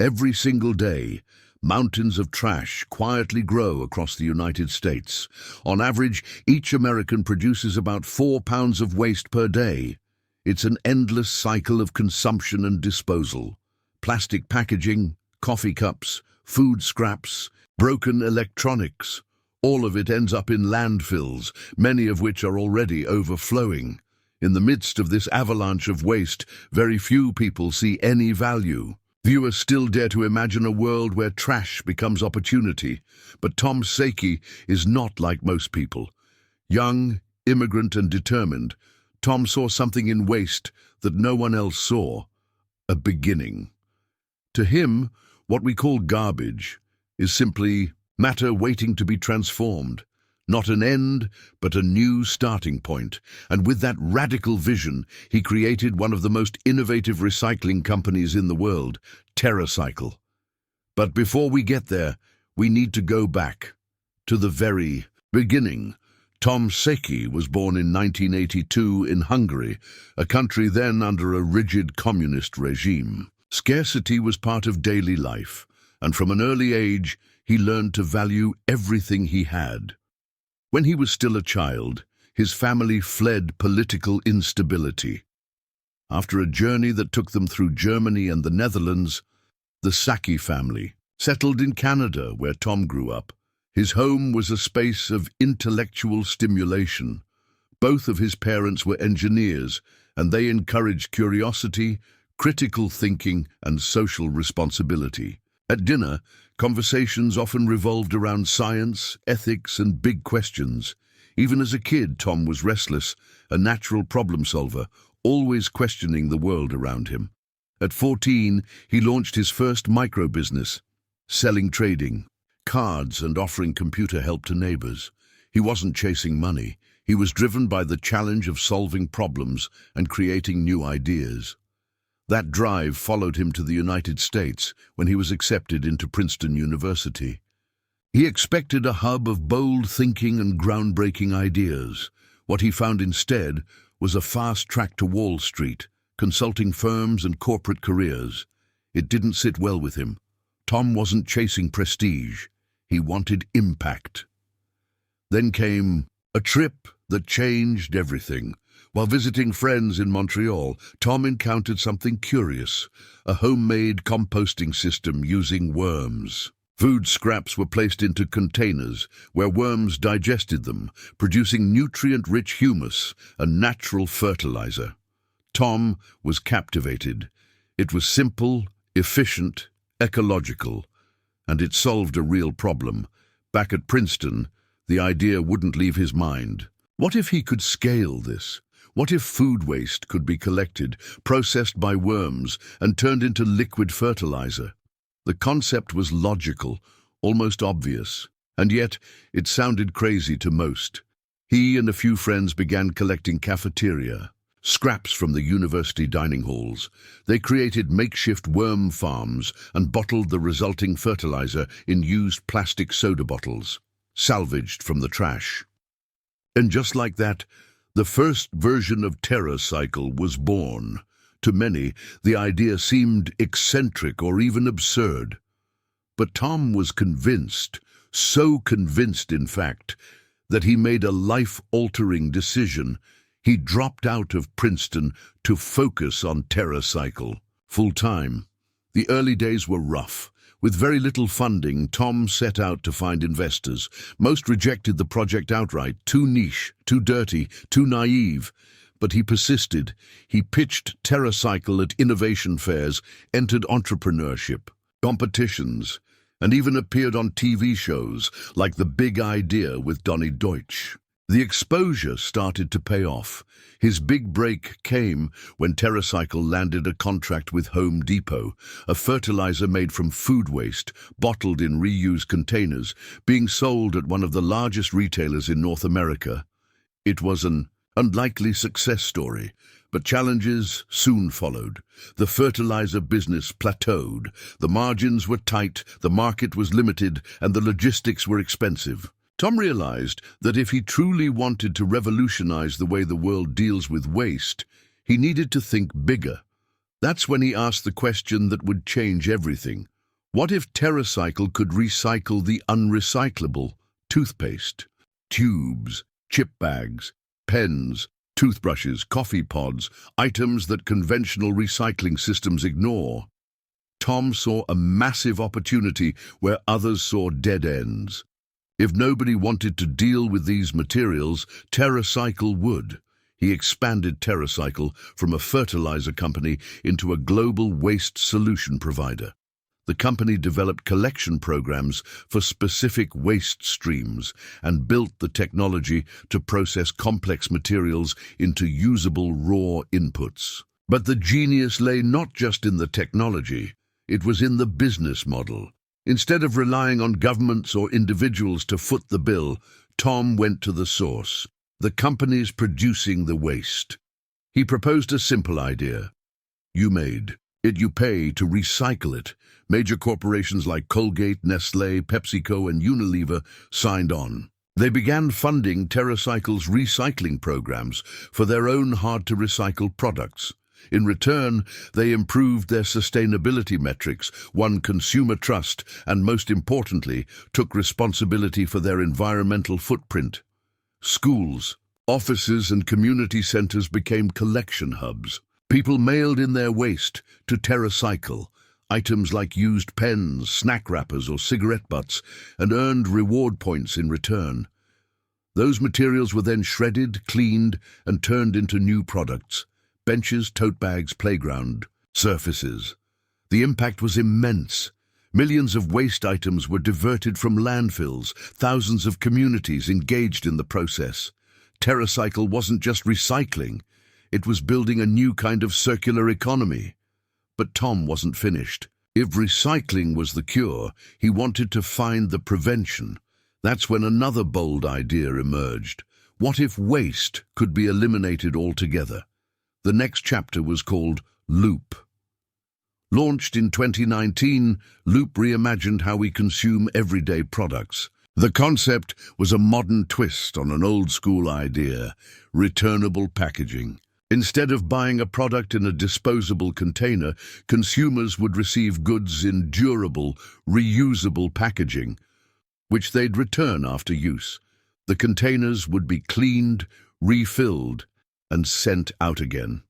Every single day, mountains of trash quietly grow across the United States. On average, each American produces about 4 pounds of waste per day. It's an endless cycle of consumption and disposal. Plastic packaging, coffee cups, food scraps, broken electronics. All of it ends up in landfills, many of which are already overflowing. In the midst of this avalanche of waste, very few people see any value. Viewers still dare to imagine a world where trash becomes opportunity. But Tom Szaky is not like most people. Young, immigrant and determined, Tom saw something in waste that no one else saw: a beginning. To him, what we call garbage is simply matter waiting to be transformed. Not an end, but a new starting point. And with that radical vision, he created one of the most innovative recycling companies in the world, TerraCycle. But before we get there, we need to go back to the very beginning. Tom Szaky was born in 1982 in Hungary, a country then under a rigid communist regime. Scarcity was part of daily life, and from an early age, he learned to value everything he had. When he was still a child, his family fled political instability. After a journey that took them through Germany and the Netherlands, the Szaky family settled in Canada, where Tom grew up. His home was a space of intellectual stimulation. Both of his parents were engineers, and they encouraged curiosity, critical thinking, and social responsibility. At dinner, conversations often revolved around science, ethics, and big questions. Even as a kid, Tom was restless, a natural problem solver, always questioning the world around him. At 14, he launched his first micro-business, selling trading cards and offering computer help to neighbors. He wasn't chasing money. He was driven by the challenge of solving problems and creating new ideas. That drive followed him to the United States when he was accepted into Princeton University. He expected a hub of bold thinking and groundbreaking ideas. What he found instead was a fast track to Wall Street, consulting firms and corporate careers. It didn't sit well with him. Tom wasn't chasing prestige. He wanted impact. Then came a trip that changed everything. While visiting friends in Montreal, Tom encountered something curious: a homemade composting system using worms. Food scraps were placed into containers where worms digested them, producing nutrient-rich humus, a natural fertilizer. Tom was captivated. It was simple, efficient, ecological, and it solved a real problem. Back at Princeton, the idea wouldn't leave his mind. What if he could scale this? What if food waste could be collected, processed by worms, and turned into liquid fertilizer? The concept was logical, almost obvious, and yet it sounded crazy to most. He and a few friends began collecting cafeteria, scraps from the university dining halls. They created makeshift worm farms and bottled the resulting fertilizer in used plastic soda bottles, salvaged from the trash. And just like that, the first version of TerraCycle was born. To many, the idea seemed eccentric or even absurd. But Tom was convinced, so convinced in fact, that he made a life-altering decision. He dropped out of Princeton to focus on TerraCycle full-time. The early days were rough. With very little funding, Tom set out to find investors. Most rejected the project outright: too niche, too dirty, too naive. But he persisted. He pitched TerraCycle at innovation fairs, entered entrepreneurship competitions, and even appeared on TV shows like The Big Idea with Donny Deutsch. The exposure started to pay off. His big break came when TerraCycle landed a contract with Home Depot, a fertilizer made from food waste, bottled in reused containers, being sold at one of the largest retailers in North America. It was an unlikely success story, but challenges soon followed. The fertilizer business plateaued. The margins were tight, the market was limited, and the logistics were expensive. Tom realized that if he truly wanted to revolutionize the way the world deals with waste, he needed to think bigger. That's when he asked the question that would change everything. What if TerraCycle could recycle the unrecyclable? Toothpaste, tubes, chip bags, pens, toothbrushes, coffee pods, items that conventional recycling systems ignore. Tom saw a massive opportunity where others saw dead ends. If nobody wanted to deal with these materials, TerraCycle would. He expanded TerraCycle from a fertilizer company into a global waste solution provider. The company developed collection programs for specific waste streams and built the technology to process complex materials into usable raw inputs. But the genius lay not just in the technology, it was in the business model. Instead of relying on governments or individuals to foot the bill, Tom went to the source, the companies producing the waste. He proposed a simple idea. You made it, you pay to recycle it. Major corporations like Colgate, Nestlé, PepsiCo, and Unilever signed on. They began funding TerraCycle's recycling programs for their own hard-to-recycle products. In return, they improved their sustainability metrics, won consumer trust, and most importantly, took responsibility for their environmental footprint. Schools, offices, and community centers became collection hubs. People mailed in their waste to TerraCycle, items like used pens, snack wrappers, or cigarette butts, and earned reward points in return. Those materials were then shredded, cleaned, and turned into new products: benches, tote bags, playground surfaces. The impact was immense. Millions of waste items were diverted from landfills, thousands of communities engaged in the process. TerraCycle wasn't just recycling, it was building a new kind of circular economy. But Tom wasn't finished. If recycling was the cure, he wanted to find the prevention. That's when another bold idea emerged. What if waste could be eliminated altogether? The next chapter was called Loop. Launched in 2019, Loop reimagined how we consume everyday products. The concept was a modern twist on an old-school idea: returnable packaging. Instead of buying a product in a disposable container, consumers would receive goods in durable, reusable packaging, which they'd return after use. The containers would be cleaned, refilled, and sent out again.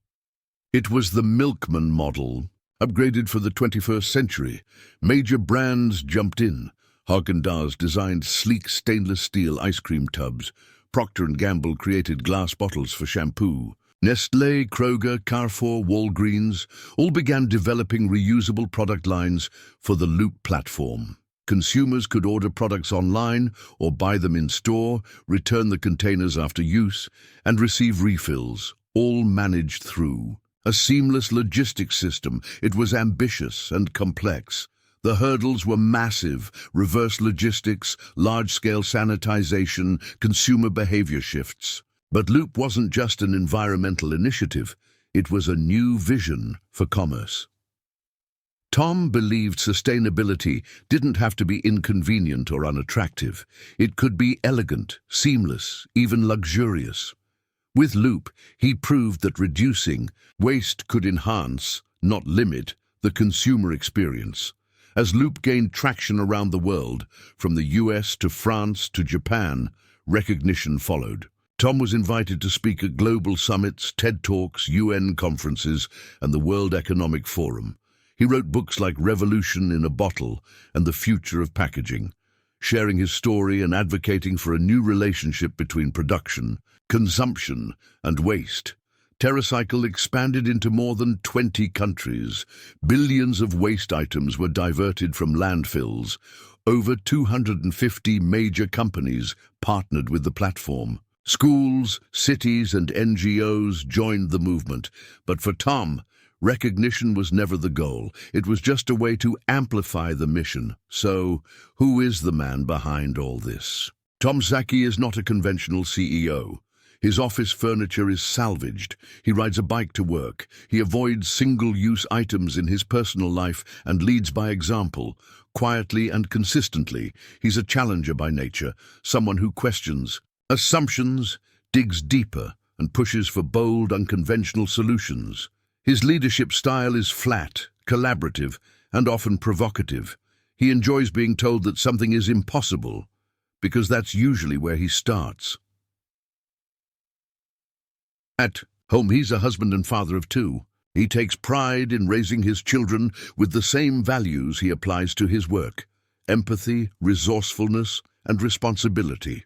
It was the milkman model, upgraded for the 21st century. Major brands jumped in. Haagen-Dazs designed sleek stainless steel ice cream tubs. Procter & Gamble created glass bottles for shampoo. Nestlé, Kroger, Carrefour, Walgreens all began developing reusable product lines for the Loop platform. Consumers could order products online or buy them in store, return the containers after use, and receive refills, all managed through a seamless logistics system. It was ambitious and complex. The hurdles were massive: reverse logistics, large-scale sanitization, consumer behavior shifts. But Loop wasn't just an environmental initiative, it was a new vision for commerce. Tom believed sustainability didn't have to be inconvenient or unattractive. It could be elegant, seamless, even luxurious. With Loop, he proved that reducing waste could enhance, not limit, the consumer experience. As Loop gained traction around the world, from the US to France to Japan, recognition followed. Tom was invited to speak at global summits, TED Talks, UN conferences, and the World Economic Forum. He wrote books like Revolution in a Bottle and The Future of Packaging, sharing his story and advocating for a new relationship between production, consumption, and waste. TerraCycle expanded into more than 20 countries. Billions of waste items were diverted from landfills. Over 250 major companies partnered with the platform. Schools, cities, and NGOs joined the movement. But for Tom, recognition was never the goal. It was just a way to amplify the mission. So, who is the man behind all this? Tom Szaky is not a conventional CEO. His office furniture is salvaged. He rides a bike to work. He avoids single-use items in his personal life and leads by example. Quietly and consistently, he's a challenger by nature, someone who questions assumptions, digs deeper, and pushes for bold, unconventional solutions. His leadership style is flat, collaborative, and often provocative. He enjoys being told that something is impossible, because that's usually where he starts. At home, he's a husband and father of two. He takes pride in raising his children with the same values he applies to his work: empathy, resourcefulness, and responsibility.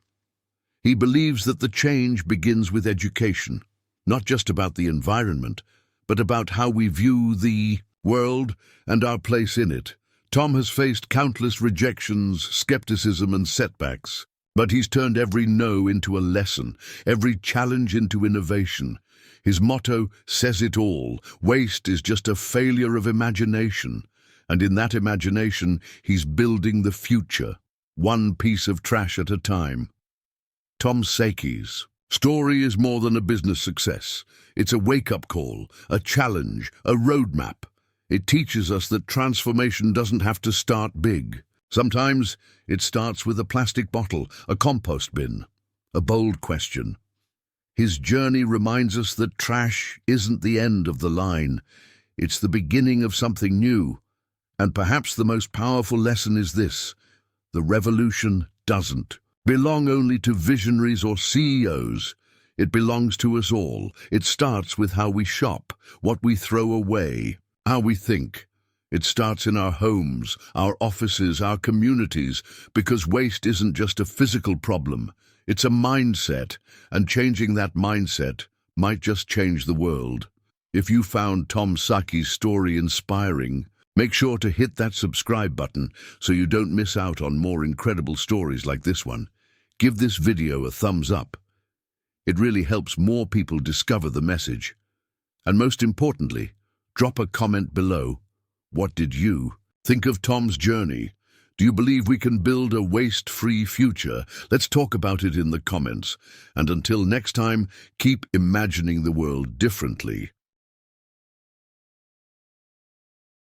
He believes that the change begins with education, not just about the environment, but about how we view the world and our place in it. Tom has faced countless rejections, skepticism, and setbacks, but he's turned every no into a lesson, every challenge into innovation. His motto says it all: waste is just a failure of imagination. And in that imagination, he's building the future, one piece of trash at a time. Tom Szaky's story is more than a business success. It's a wake-up call, a challenge, a roadmap. It teaches us that transformation doesn't have to start big. Sometimes it starts with a plastic bottle, a compost bin, a bold question. His journey reminds us that trash isn't the end of the line. It's the beginning of something new. And perhaps the most powerful lesson is this: the revolution doesn't belong only to visionaries or CEOs. It belongs to us all. It starts with how we shop, what we throw away, how we think. It starts in our homes, our offices, our communities, because waste isn't just a physical problem. It's a mindset, and changing that mindset might just change the world. If you found Tom Szaky's story inspiring, make sure to hit that subscribe button so you don't miss out on more incredible stories like this one. Give this video a thumbs up. It really helps more people discover the message. And most importantly, drop a comment below. What did you think of Tom's journey? Do you believe we can build a waste-free future? Let's talk about it in the comments. And until next time, keep imagining the world differently.